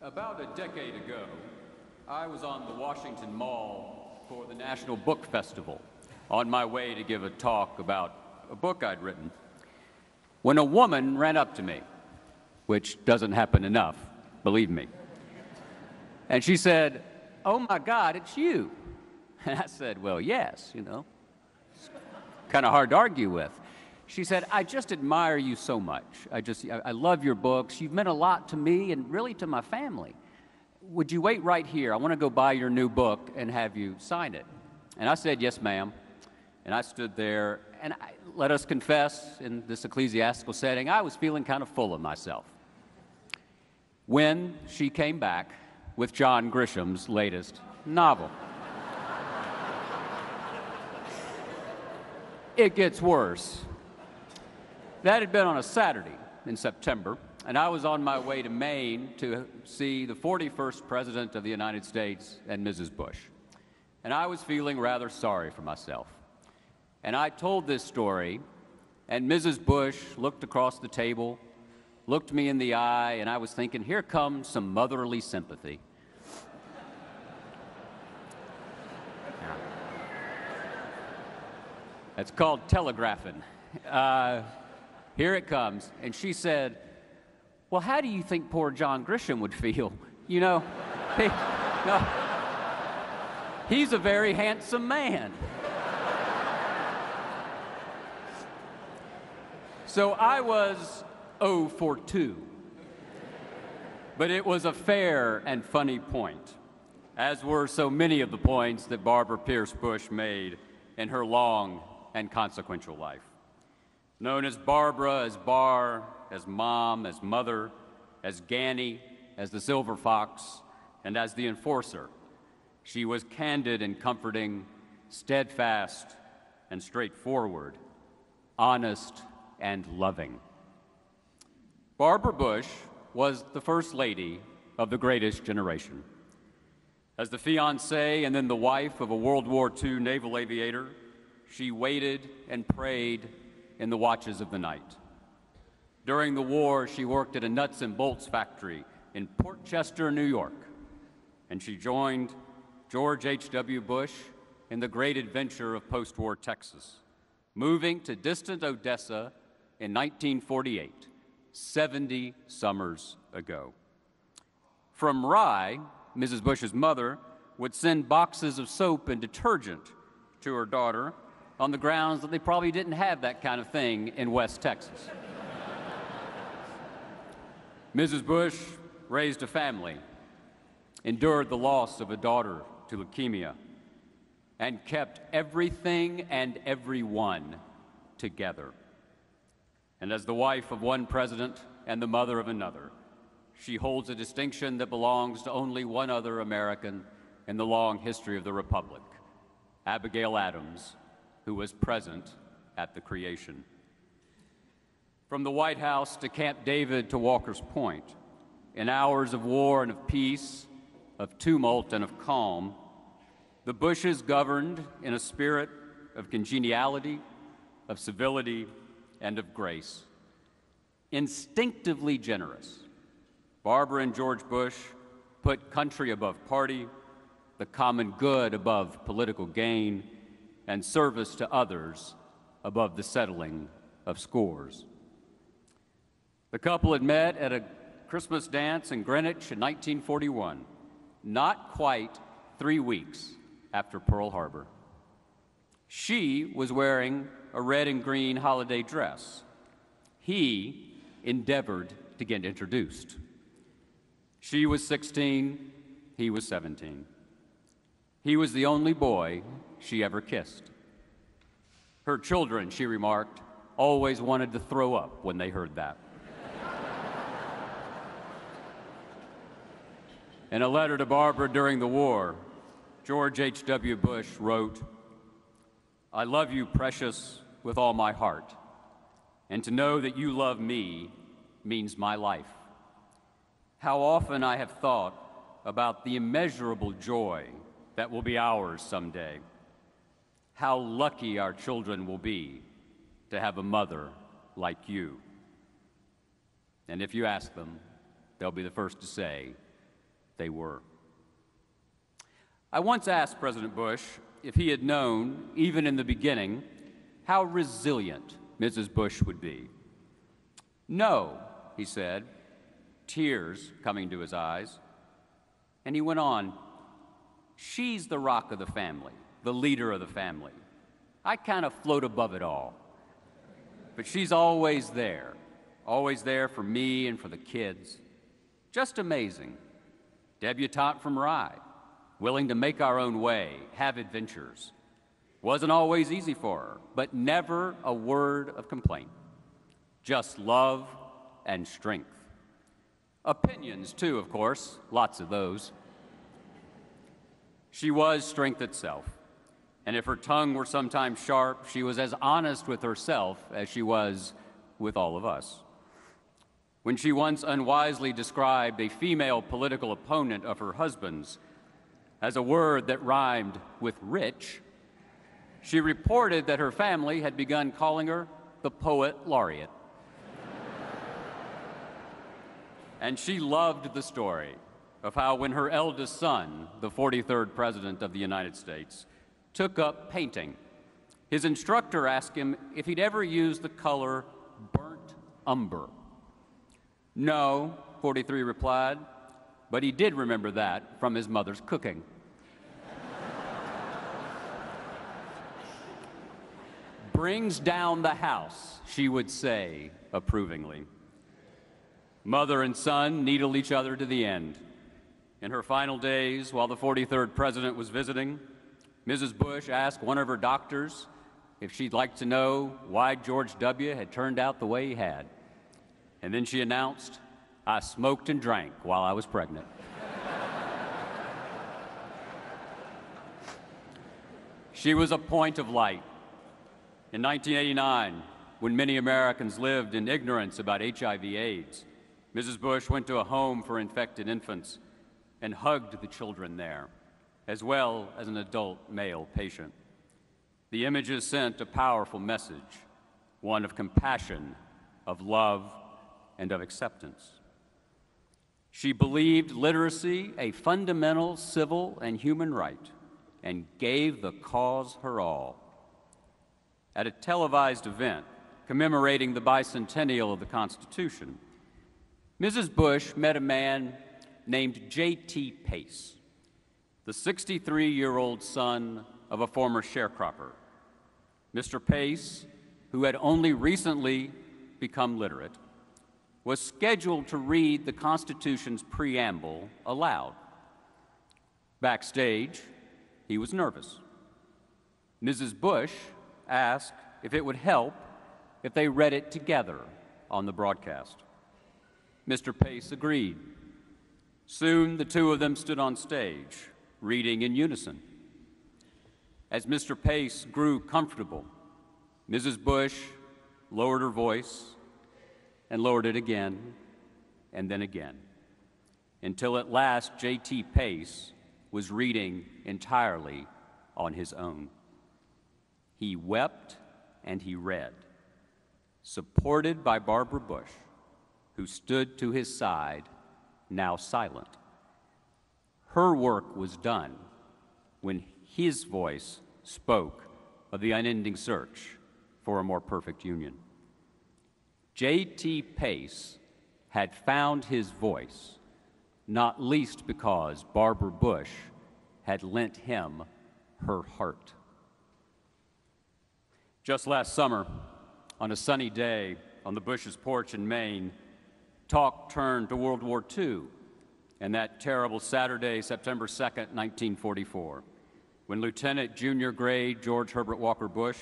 About a decade ago, I was on the Washington Mall for the National Book Festival, on my way to give a talk about a book I'd written, when a woman ran up to me, which doesn't happen enough, believe me. And she said, "Oh my God, it's you." And I said, "Well, yes, it's kind of hard to argue with." She said, "I just admire you so much. I love your books. You've meant a lot to me and really to my family. Would you wait right here? I want to go buy your new book and have you sign it." And I said, "Yes, ma'am." And I stood there, and let us confess, in this ecclesiastical setting, I was feeling kind of full of myself. When she came back with John Grisham's latest novel. It gets worse. That had been on a Saturday in September, and I was on my way to Maine to see the 41st President of the United States and Mrs. Bush. And I was feeling rather sorry for myself. And I told this story, and Mrs. Bush looked across the table, looked me in the eye, and I was thinking, here comes some motherly sympathy. It's called telegraphing. Here it comes. And she said, "Well, how do you think poor John Grisham would feel? He's a very handsome man." So I was 0 for 2. But it was a fair and funny point, as were so many of the points that Barbara Pierce Bush made in her long and consequential life. Known as Barbara, as Bar, as Mom, as Mother, as Ganny, as the Silver Fox, and as the Enforcer, she was candid and comforting, steadfast and straightforward, honest and loving. Barbara Bush was the First Lady of the greatest generation. As the fiancée and then the wife of a World War II naval aviator, she waited and prayed in the watches of the night. During the war, she worked at a nuts and bolts factory in Port Chester, New York, and she joined George H.W. Bush in the great adventure of post-war Texas, moving to distant Odessa in 1948, 70 summers ago. From Rye, Mrs. Bush's mother would send boxes of soap and detergent to her daughter on the grounds that they probably didn't have that kind of thing in West Texas. Mrs. Bush raised a family, endured the loss of a daughter to leukemia, and kept everything and everyone together. And as the wife of one president and the mother of another, she holds a distinction that belongs to only one other American in the long history of the Republic, Abigail Adams, who was present at the creation. From the White House to Camp David to Walker's Point, in hours of war and of peace, of tumult and of calm, the Bushes governed in a spirit of congeniality, of civility, and of grace. Instinctively generous, Barbara and George Bush put country above party, the common good above political gain, and service to others above the settling of scores. The couple had met at a Christmas dance in Greenwich in 1941, not quite 3 weeks after Pearl Harbor. She was wearing a red and green holiday dress. He endeavored to get introduced. She was 16, he was 17. He was the only boy she ever kissed. Her children, she remarked, always wanted to throw up when they heard that. In a letter to Barbara during the war, George H.W. Bush wrote, "I love you, precious, with all my heart, and to know that you love me means my life. How often I have thought about the immeasurable joy that will be ours someday. How lucky our children will be to have a mother like you." And if you ask them, they'll be the first to say, they were. I once asked President Bush if he had known, even in the beginning, how resilient Mrs. Bush would be. "No," he said, tears coming to his eyes. And he went on, "She's the rock of the family, the leader of the family. I kind of float above it all. But she's always there for me and for the kids. Just amazing. Debutante from Rye, willing to make our own way, have adventures. Wasn't always easy for her, but never a word of complaint. Just love and strength. Opinions, too, of course, lots of those. She was strength itself, and if her tongue were sometimes sharp, she was as honest with herself as she was with all of us. When she once unwisely described a female political opponent of her husband's as a word that rhymed with rich, she reported that her family had begun calling her the Poet Laureate. And she loved the story of how when her eldest son, the 43rd President of the United States, took up painting, his instructor asked him if he'd ever used the color burnt umber. "No," 43 replied, but he did remember that from his mother's cooking. "Brings down the house," she would say approvingly. Mother and son needled each other to the end. In her final days, while the 43rd President was visiting, Mrs. Bush asked one of her doctors if she'd like to know why George W. had turned out the way he had. And then she announced, "I smoked and drank while I was pregnant." She was a point of light. In 1989, when many Americans lived in ignorance about HIV/AIDS, Mrs. Bush went to a home for infected infants and hugged the children there, as well as an adult male patient. The images sent a powerful message, one of compassion, of love, and of acceptance. She believed literacy a fundamental civil and human right and gave the cause her all. At a televised event commemorating the bicentennial of the Constitution, Mrs. Bush met a man named J.T. Pace, the 63-year-old son of a former sharecropper. Mr. Pace, who had only recently become literate, was scheduled to read the Constitution's preamble aloud. Backstage, he was nervous. Mrs. Bush asked if it would help if they read it together on the broadcast. Mr. Pace agreed. Soon, the two of them stood on stage, reading in unison. As Mr. Pace grew comfortable, Mrs. Bush lowered her voice and lowered it again and then again, until at last J.T. Pace was reading entirely on his own. He wept and he read, supported by Barbara Bush, who stood to his side, now silent. Her work was done when his voice spoke of the unending search for a more perfect union. J.T. Pace had found his voice, not least because Barbara Bush had lent him her heart. Just last summer, on a sunny day on the Bush's porch in Maine, talk turned to World War II and that terrible Saturday, September 2nd, 1944, when Lieutenant Junior Grade George Herbert Walker Bush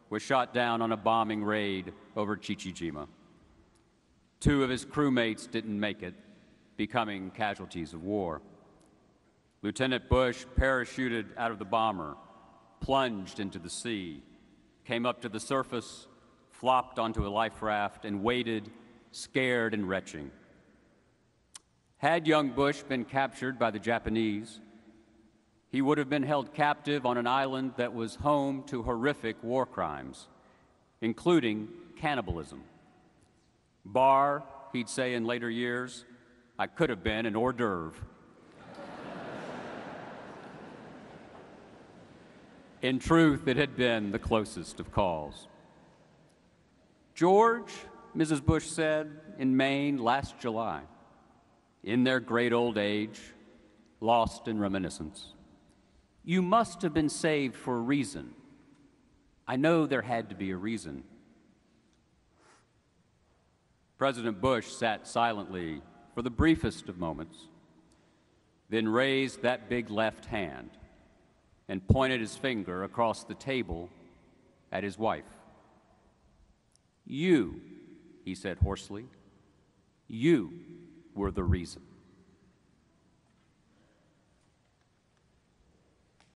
was shot down on a bombing raid over Chichijima. Two of his crewmates didn't make it, becoming casualties of war. Lieutenant Bush parachuted out of the bomber, plunged into the sea, came up to the surface, flopped onto a life raft, and waited, scared and retching. Had young Bush been captured by the Japanese, he would have been held captive on an island that was home to horrific war crimes, including cannibalism. Bar, he'd say in later years, I could have been an hors d'oeuvre. In truth, it had been the closest of calls. George, Mrs. Bush said, in Maine last July, in their great old age, lost in reminiscence. You must have been saved for a reason. I know there had to be a reason. President Bush sat silently for the briefest of moments, then raised that big left hand and pointed his finger across the table at his wife. You, he said hoarsely, you were the reason.